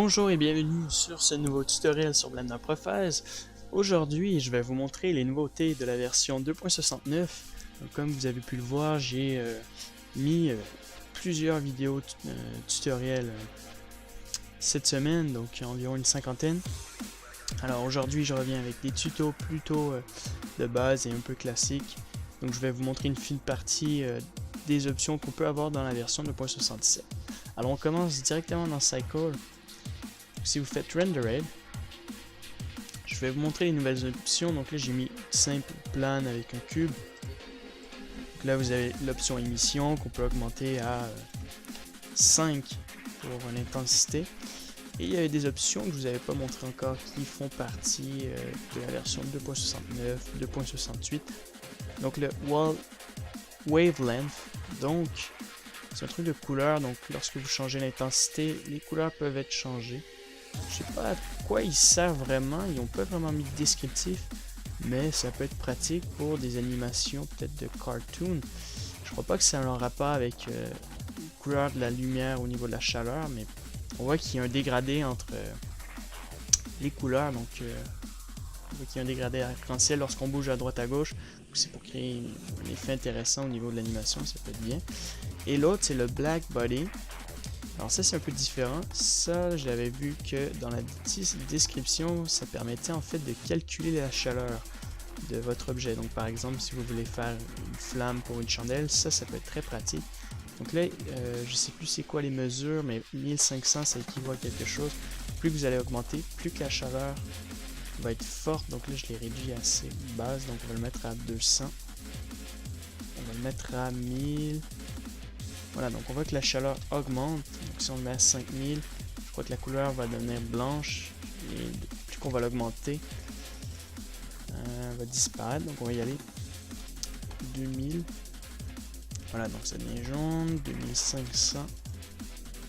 Bonjour et bienvenue sur ce nouveau tutoriel sur Blender Profess. Aujourd'hui, je vais vous montrer les nouveautés de la version 2.69. Comme vous avez pu le voir, j'ai mis plusieurs vidéos tutoriels cette semaine, donc environ une cinquantaine. Alors aujourd'hui, je reviens avec des tutos plutôt de base et un peu classiques. Donc je vais vous montrer une fine partie des options qu'on peut avoir dans la version 2.67. Alors on commence directement dans Cycle. Si vous faites Rendered, je vais vous montrer les nouvelles options. Donc là j'ai mis simple plane avec un cube. Donc là vous avez l'option émission qu'on peut augmenter à 5 pour l'intensité. Et il y a des options que je vous avais pas montré encore qui font partie de la version 2.69, 2.68. Donc le Wavelength, donc c'est un truc de couleur. Donc lorsque vous changez l'intensité, les couleurs peuvent être changées. Je sais pas à quoi il sert vraiment, ils n'ont pas vraiment mis de descriptif, mais ça peut être pratique pour des animations peut-être de cartoon. Je crois pas que c'est un rapport avec les couleurs de la lumière au niveau de la chaleur, mais on voit qu'il y a un dégradé entre les couleurs, donc on voit qu'il y a un dégradé arc-en-ciel lorsqu'on bouge à droite à gauche. C'est pour créer un effet intéressant au niveau de l'animation, ça peut être bien. Et l'autre c'est le Black Body. Alors ça c'est un peu différent, ça j'avais vu que dans la description ça permettait en fait de calculer la chaleur de votre objet. Donc par exemple si vous voulez faire une flamme pour une chandelle, ça peut être très pratique. Donc là je sais plus c'est quoi les mesures, mais 1500 ça équivaut à quelque chose. Plus vous allez augmenter, plus que la chaleur va être forte. Donc là je l'ai réduit à assez basse, donc on va le mettre à 200. On va le mettre à 1000. Voilà, donc on voit que la chaleur augmente. Donc si on le met à 5000, je crois que la couleur va devenir blanche. Et plus qu'on va l'augmenter, elle va disparaître. Donc on va y aller 2000. Voilà, donc ça devient jaune. 2500.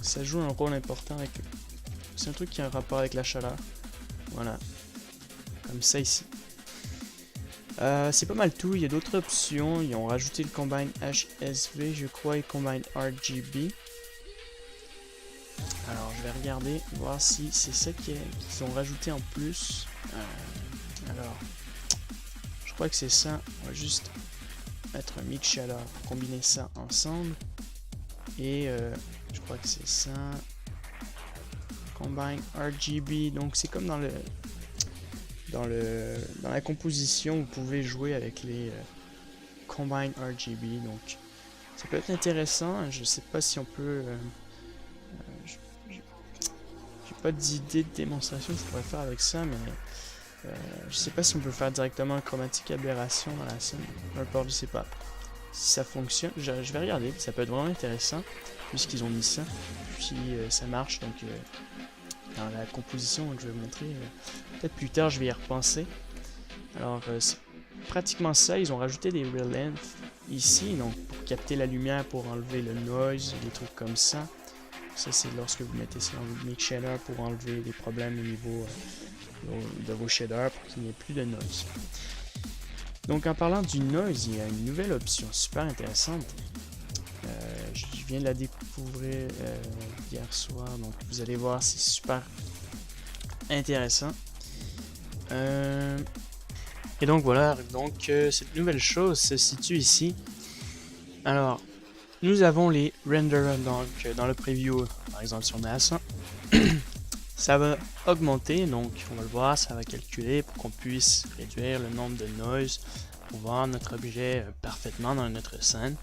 Ça joue un rôle important avec eux. C'est un truc qui a un rapport avec la chaleur. Voilà, comme ça ici. C'est pas mal tout, il y a d'autres options, ils ont rajouté le Combine HSV je crois et Combine RGB. Alors je vais regarder, voir si c'est ça qu'ils ont rajouté en plus. Alors, je crois que c'est ça, on va juste mettre un mix chaleur pour combiner ça ensemble. Et je crois que c'est ça, Combine RGB, donc c'est comme dans la composition, vous pouvez jouer avec les Combine RGB, donc ça peut être intéressant. Je sais pas si on peut j'ai pas d'idée de démonstration que je pourrais faire avec ça, mais je sais pas si on peut faire directement un chromatique aberration dans la scène, peu importe, je sais pas si ça fonctionne. Je vais regarder, ça peut être vraiment intéressant puisqu'ils ont mis ça, puis ça marche. Donc dans la composition que je vais vous montrer, peut-être plus tard je vais y repenser. Alors c'est pratiquement ça, ils ont rajouté des relents ici, donc pour capter la lumière, pour enlever le noise, des trucs comme ça. Ça c'est lorsque vous mettez ça dans votre mix shader pour enlever des problèmes au niveau de vos shaders pour qu'il n'y ait plus de noise. Donc en parlant du noise, il y a une nouvelle option super intéressante. Je viens de la découvrir hier soir, donc vous allez voir, c'est super intéressant. Et donc voilà, donc cette nouvelle chose se situe ici. Alors, nous avons les renders, donc dans le preview, par exemple si on met à 100, ça va augmenter, donc on va le voir, ça va calculer pour qu'on puisse réduire le nombre de noise pour voir notre objet parfaitement dans notre scène.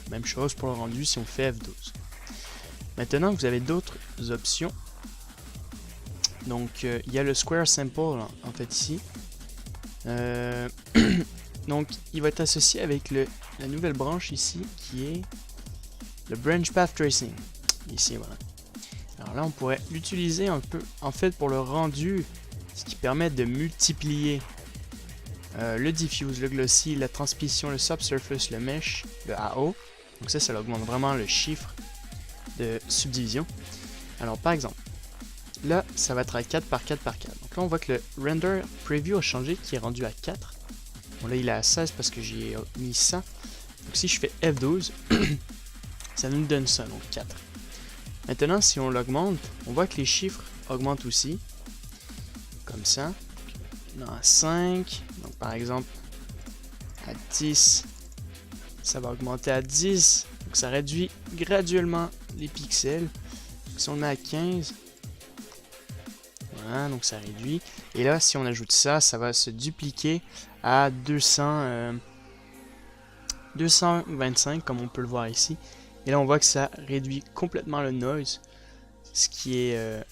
Même chose pour le rendu si on fait F12. Maintenant vous avez d'autres options. Donc il y a le Square Sample en fait ici. Donc il va être associé avec la nouvelle branche ici qui est le Branch Path Tracing. Ici voilà. Alors là on pourrait l'utiliser un peu en fait pour le rendu, ce qui permet de multiplier le diffuse, le glossy, la transmission, le subsurface, le mesh, le AO. Donc ça augmente vraiment le chiffre de subdivision. Alors par exemple, là ça va être à 4 par 4 par 4. Donc là on voit que le render preview a changé, qui est rendu à 4. Bon là il est à 16 parce que j'ai mis ça. Donc si je fais F12, ça nous donne ça, donc 4. Maintenant si on l'augmente, on voit que les chiffres augmente aussi, comme ça. Dans 5, donc par exemple à 10, ça va augmenter à 10, donc ça réduit graduellement les pixels. Si on le met à 15, voilà, donc ça réduit. Et là, si on ajoute ça, ça va se dupliquer à 225, comme on peut le voir ici. Et là, on voit que ça réduit complètement le noise, ce qui est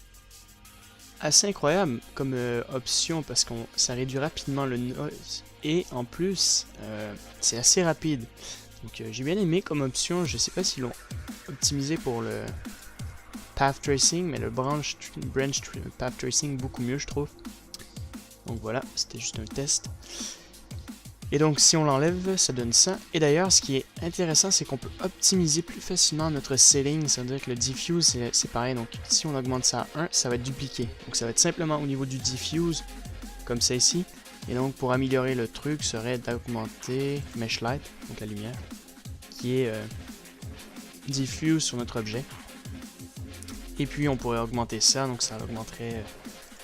assez incroyable comme option, parce que ça réduit rapidement le noise. Et en plus, c'est assez rapide. Donc j'ai bien aimé comme option. Je sais pas s'ils l'ont optimisé pour le path tracing, mais le branch path tracing beaucoup mieux, je trouve. Donc voilà, c'était juste un test. Et donc si on l'enlève, ça donne ça. Et d'ailleurs, ce qui est intéressant, c'est qu'on peut optimiser plus facilement notre scaling. Ça veut dire que le diffuse, c'est pareil. Donc si on augmente ça à 1, ça va être dupliqué. Donc ça va être simplement au niveau du diffuse, comme ça ici. Et donc pour améliorer le truc, serait d'augmenter mesh light, donc la lumière, qui est diffuse sur notre objet. Et puis on pourrait augmenter ça, donc ça augmenterait...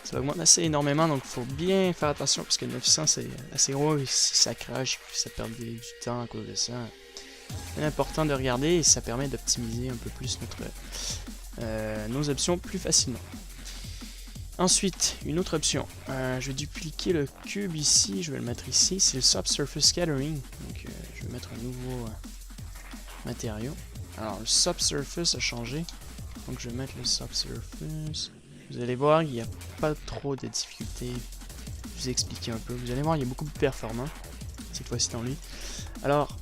ça augmente assez énormément, donc il faut bien faire attention parce que 900 c'est assez gros et si ça crache, puis ça perd du temps à cause de ça. C'est important de regarder et ça permet d'optimiser un peu plus nos options plus facilement. Ensuite, une autre option, je vais dupliquer le cube ici, je vais le mettre ici, c'est le Subsurface Scattering. Donc je vais mettre un nouveau matériau. Alors le Subsurface a changé, donc je vais mettre le Subsurface. Vous allez voir, il n'y a pas trop de difficultés. Je vais vous expliquer un peu. Vous allez voir, il est beaucoup plus performant cette fois-ci dans lui. Alors,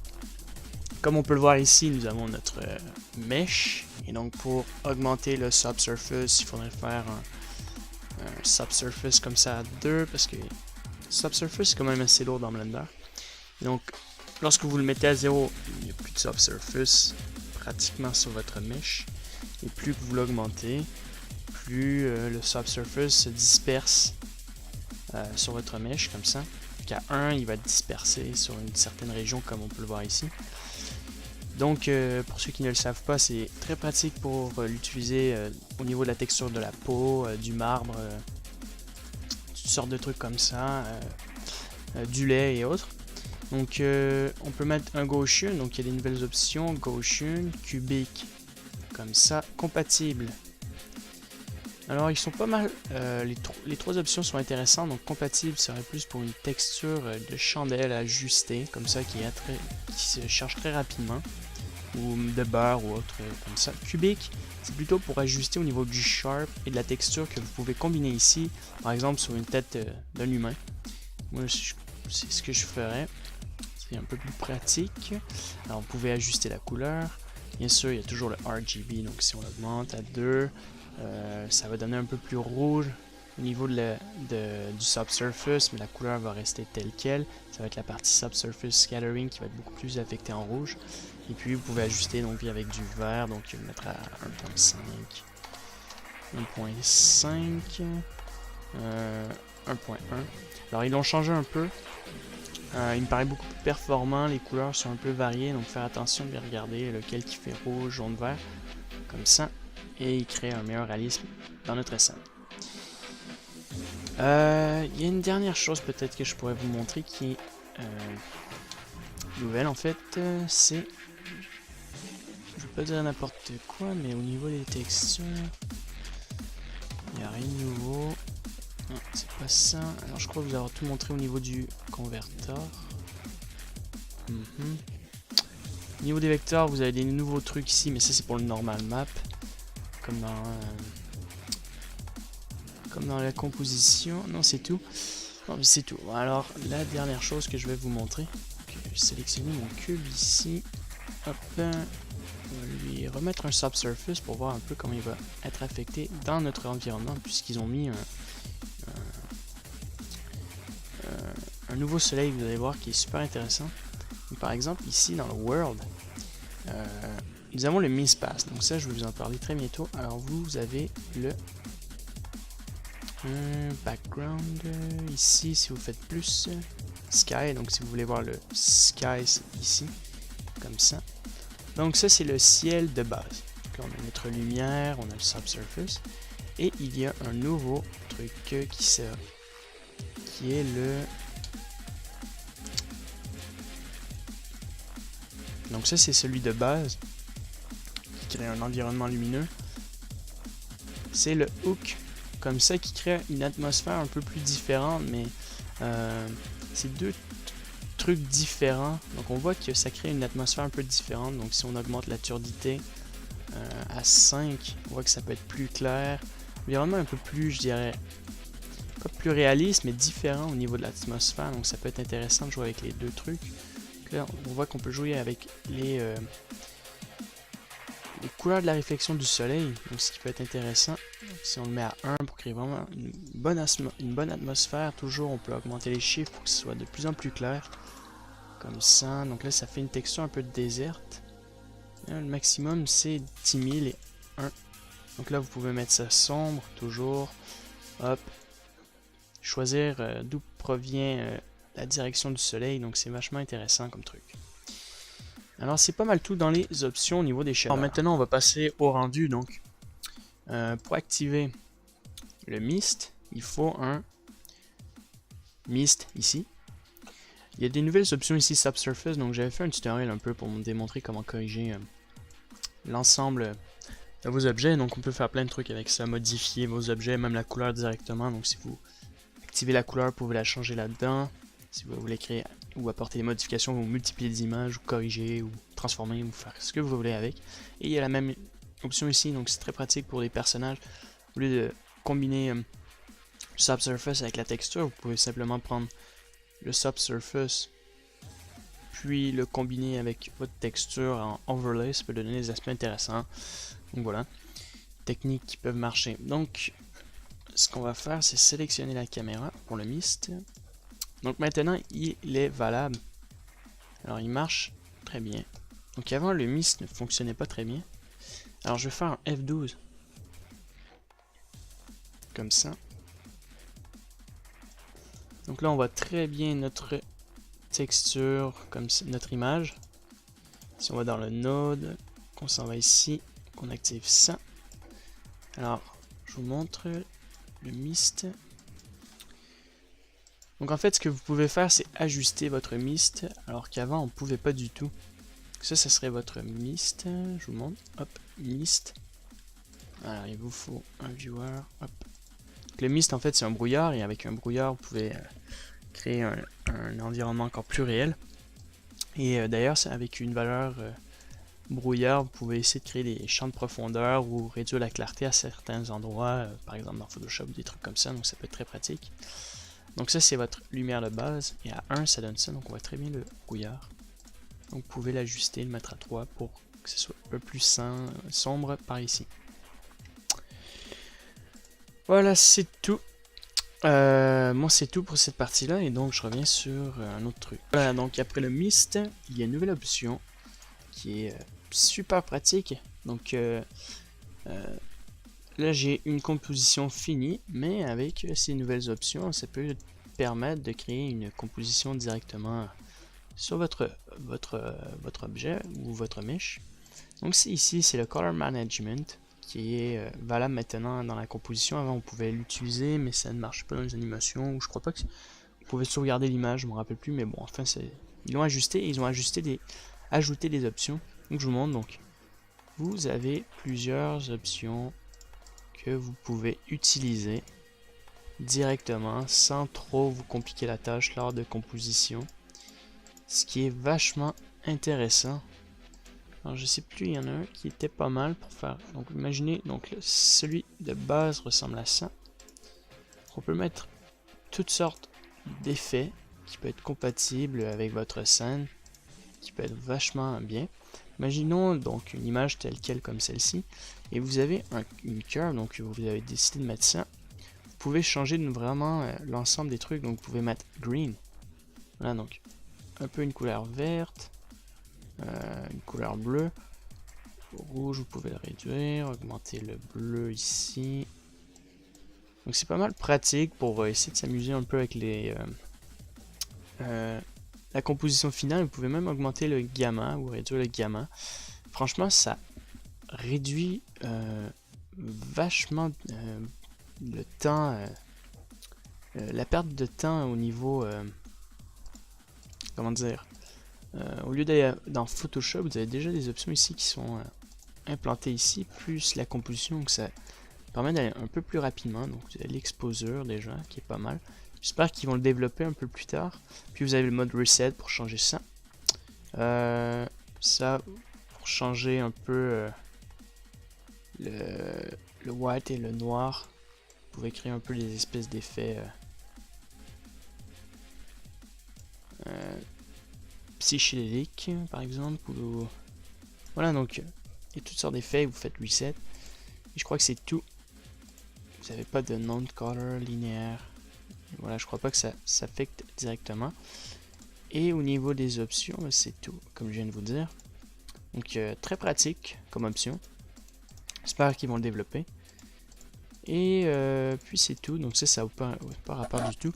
comme on peut le voir ici, nous avons notre mesh. Et donc, pour augmenter le subsurface, il faudrait faire un subsurface comme ça à 2. Parce que subsurface, c'est quand même assez lourd dans Blender. Et donc, lorsque vous le mettez à 0, il n'y a plus de subsurface pratiquement sur votre mesh. Et plus que vous l'augmentez, plus le subsurface se disperse sur votre mesh comme ça. Qu'à 1, il va être dispersé sur une certaine région comme on peut le voir ici. Donc pour ceux qui ne le savent pas, c'est très pratique pour l'utiliser au niveau de la texture de la peau, du marbre, toutes sortes de trucs comme ça, du lait et autres. Donc on peut mettre un Gaussian, donc il y a des nouvelles options, Gaussian, cubique, comme ça, compatible. Alors ils sont pas mal, les trois options sont intéressantes, donc compatible serait plus pour une texture de chandelle ajustée, comme ça qui se charge très rapidement, ou de beurre ou autre comme ça. Cubique, c'est plutôt pour ajuster au niveau du sharp et de la texture que vous pouvez combiner ici, par exemple sur une tête d'un humain. Moi c'est ce que je ferais, c'est un peu plus pratique. Alors vous pouvez ajuster la couleur, bien sûr il y a toujours le RGB, donc si on l'augmente à 2, ça va donner un peu plus rouge au niveau du subsurface, mais la couleur va rester telle quelle. Ça va être la partie subsurface scattering qui va être beaucoup plus affectée en rouge. Et puis vous pouvez ajuster donc avec du vert, donc je vais le mettre à 1.5, 1.5, 1.1. Alors ils l'ont changé un peu. Il me paraît beaucoup plus performant, les couleurs sont un peu variées, donc faire attention de regarder lequel qui fait rouge, jaune, vert, comme ça. Et il crée un meilleur réalisme dans notre scène. Il y a une dernière chose peut-être que je pourrais vous montrer qui est nouvelle en fait, c'est, je vais pas dire n'importe quoi, mais au niveau des textures, il n'y a rien de nouveau. Non, c'est pas ça. Alors je crois vous avoir tout montré au niveau du converteur. Au niveau des vecteurs, vous avez des nouveaux trucs ici, mais ça c'est pour le normal map. Comme dans la composition. Non, c'est tout. Non, c'est tout. Alors, la dernière chose que je vais vous montrer. Okay, je vais sélectionner mon cube ici. Hop. On va lui remettre un subsurface pour voir un peu comment il va être affecté dans notre environnement, puisqu'ils ont mis un nouveau soleil, vous allez voir, qui est super intéressant. Donc, par exemple, ici dans le world, nous avons le mispass, donc ça je vais vous en parler très bientôt. Alors vous avez le background ici, si vous faites plus sky, donc si vous voulez voir le sky ici, comme ça. Donc ça c'est le ciel de base. Donc là on a notre lumière, on a le subsurface. Et il y a un nouveau truc qui sort, qui est le... Donc ça c'est celui de base, qui crée un environnement lumineux. C'est le hook, comme ça, qui crée une atmosphère un peu plus différente, mais c'est deux trucs différents. Donc on voit que ça crée une atmosphère un peu différente. Donc si on augmente la turbidité à 5, on voit que ça peut être plus clair. Environnement un peu plus, je dirais, pas plus réaliste, mais différent au niveau de l'atmosphère. Donc ça peut être intéressant de jouer avec les deux trucs. Donc là, on voit qu'on peut jouer avec les couleurs de la réflexion du soleil, donc ce qui peut être intéressant. Donc, si on le met à 1 pour créer vraiment une bonne atmosphère, toujours on peut augmenter les chiffres pour que ce soit de plus en plus clair. Comme ça, donc là ça fait une texture un peu déserte. Là, le maximum c'est 10 000 et 1. Donc là vous pouvez mettre ça sombre, toujours. Hop. Choisir d'où provient la direction du soleil, donc c'est vachement intéressant comme truc. Alors c'est pas mal tout dans les options au niveau des chaleurs. Alors maintenant on va passer au rendu. Donc pour activer le mist, il faut un mist ici. Il y a des nouvelles options ici subsurface, donc j'avais fait un tutoriel un peu pour vous démontrer comment corriger l'ensemble de vos objets. Donc on peut faire plein de trucs avec ça, modifier vos objets, même la couleur directement. Donc si vous activez la couleur, vous pouvez la changer là-dedans. Si vous voulez créer ou apporter des modifications, ou multiplier des images, ou corriger, ou transformer, ou faire ce que vous voulez avec. Et il y a la même option ici, donc c'est très pratique pour les personnages. Au lieu de combiner le subsurface avec la texture, vous pouvez simplement prendre le subsurface, puis le combiner avec votre texture en overlay. Ça peut donner des aspects intéressants. Donc voilà, techniques qui peuvent marcher. Donc ce qu'on va faire, c'est sélectionner la caméra pour le mist. Donc maintenant, il est valable. Alors il marche très bien. Donc avant, le mist ne fonctionnait pas très bien. Alors je vais faire un F12. Comme ça. Donc là, on voit très bien notre texture, comme notre image. Si on va dans le node, qu'on s'en va ici, qu'on active ça. Alors, je vous montre le mist. Donc en fait, ce que vous pouvez faire, c'est ajuster votre mist, alors qu'avant, on ne pouvait pas du tout. Ça serait votre mist. Je vous montre. Hop, mist. Alors, il vous faut un viewer. Hop. Donc, le mist, en fait, c'est un brouillard, et avec un brouillard, vous pouvez créer un environnement encore plus réel. Et d'ailleurs, avec une valeur brouillard, vous pouvez essayer de créer des champs de profondeur ou réduire la clarté à certains endroits, par exemple dans Photoshop, des trucs comme ça, donc ça peut être très pratique. Donc ça c'est votre lumière de base, et à 1 ça donne ça, donc on voit très bien le brouillard. Donc vous pouvez l'ajuster, le mettre à 3 pour que ce soit un peu plus sombre par ici. Voilà, c'est tout. Moi c'est tout pour cette partie là, et donc je reviens sur un autre truc. Voilà, donc après le mist, il y a une nouvelle option qui est super pratique. Donc là j'ai une composition finie, mais avec ces nouvelles options, ça peut permettre de créer une composition directement sur votre objet ou votre mesh. Donc c'est ici, c'est le Color Management qui est valable maintenant dans la composition. Avant on pouvait l'utiliser, mais ça ne marche pas dans les animations, ou je crois pas que vous pouvez sauvegarder l'image, je me rappelle plus, mais bon, enfin ils l'ont ajusté, et ils ont ajouté des options. Donc je vous montre. Donc vous avez plusieurs options que vous pouvez utiliser directement sans trop vous compliquer la tâche lors de composition, ce qui est vachement intéressant. Alors je sais plus, il y en a un qui était pas mal pour faire. Donc imaginez, donc celui de base ressemble à ça. On peut mettre toutes sortes d'effets qui peuvent être compatibles avec votre scène, qui peut être vachement bien. Imaginons donc une image telle quelle comme celle-ci, et vous avez une curve, donc vous avez décidé de mettre ça. Vous pouvez changer vraiment l'ensemble des trucs, donc vous pouvez mettre green. Voilà, donc un peu une couleur verte, une couleur bleue, rouge, vous pouvez le réduire, augmenter le bleu ici. Donc c'est pas mal pratique pour essayer de s'amuser un peu avec la composition finale. Vous pouvez même augmenter le gamma ou réduire le gamma. Franchement, ça réduit vachement le temps, la perte de temps au niveau, comment dire, au lieu d'aller dans Photoshop, vous avez déjà des options ici qui sont implantées ici, plus la composition, donc ça permet d'aller un peu plus rapidement. Donc vous avez l'exposure déjà, qui est pas mal. J'espère qu'ils vont le développer un peu plus tard. Puis vous avez le mode reset pour changer ça. Ça, pour changer un peu le white et le noir, vous pouvez créer un peu des espèces d'effets psychédéliques, par exemple. Ou... Voilà, donc il y a toutes sortes d'effets, vous faites reset. Et je crois que c'est tout. Vous n'avez pas de non-color linéaire. Voilà, je crois pas que ça s'affecte directement. Et au niveau des options, c'est tout, comme je viens de vous dire. Donc très pratique comme option. J'espère qu'ils vont le développer. Et puis c'est tout. Donc ça n'a pas rapport du tout.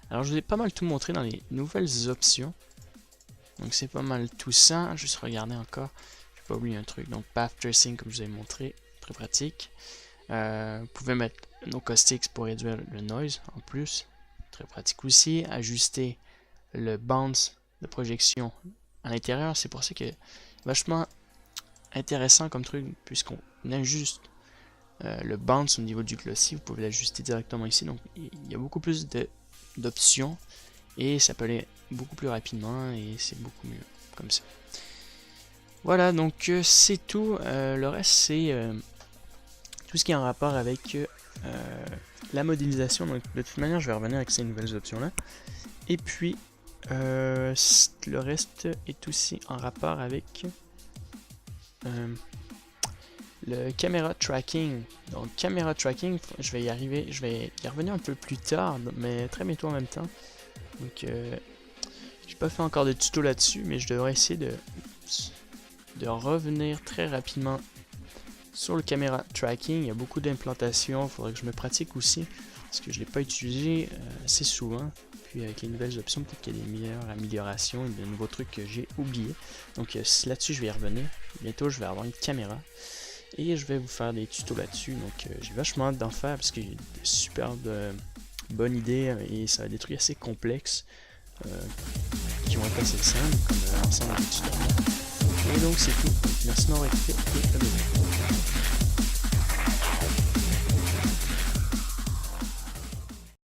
Alors je vous ai pas mal tout montré dans les nouvelles options. Donc c'est pas mal tout ça. Juste regarder encore. Je vais pas oublier un truc. Donc path tracing comme je vous ai montré. Très pratique. Vous pouvez mettre nos caustics pour réduire le noise en plus. Très pratique aussi. Ajuster le bounce de projection à l'intérieur. C'est pour ça que vachement intéressant comme truc, puisqu'on ajuste le bounce au niveau du glossy. Vous pouvez l'ajuster directement ici. Donc il y a beaucoup plus d'options et ça peut aller beaucoup plus rapidement et c'est beaucoup mieux comme ça. Voilà, donc c'est tout. Le reste c'est tout ce qui est en rapport avec la modélisation. Donc de toute manière je vais revenir avec ces nouvelles options là. Et puis le reste est aussi en rapport avec le caméra tracking. Donc caméra tracking, je vais y revenir un peu plus tard, mais très bientôt en même temps. Donc j'ai pas fait encore de tuto là-dessus, mais je devrais essayer de revenir très rapidement sur le caméra tracking. Il y a beaucoup d'implantations, il faudrait que je me pratique aussi, parce que je l'ai pas utilisé assez souvent. Puis avec les nouvelles options, peut-être qu'il y a des meilleures améliorations et de nouveaux trucs que j'ai oubliés. Donc là-dessus, je vais y revenir. Bientôt, je vais avoir une caméra. Et je vais vous faire des tutos là-dessus. Donc j'ai vachement hâte d'en faire parce qu'il y a de super bonnes idées et ça va être des trucs assez complexes qui vont être assez simples, comme l'ensemble des tutoriels. Et donc c'est tout. Merci d'avoir écouté et à bientôt.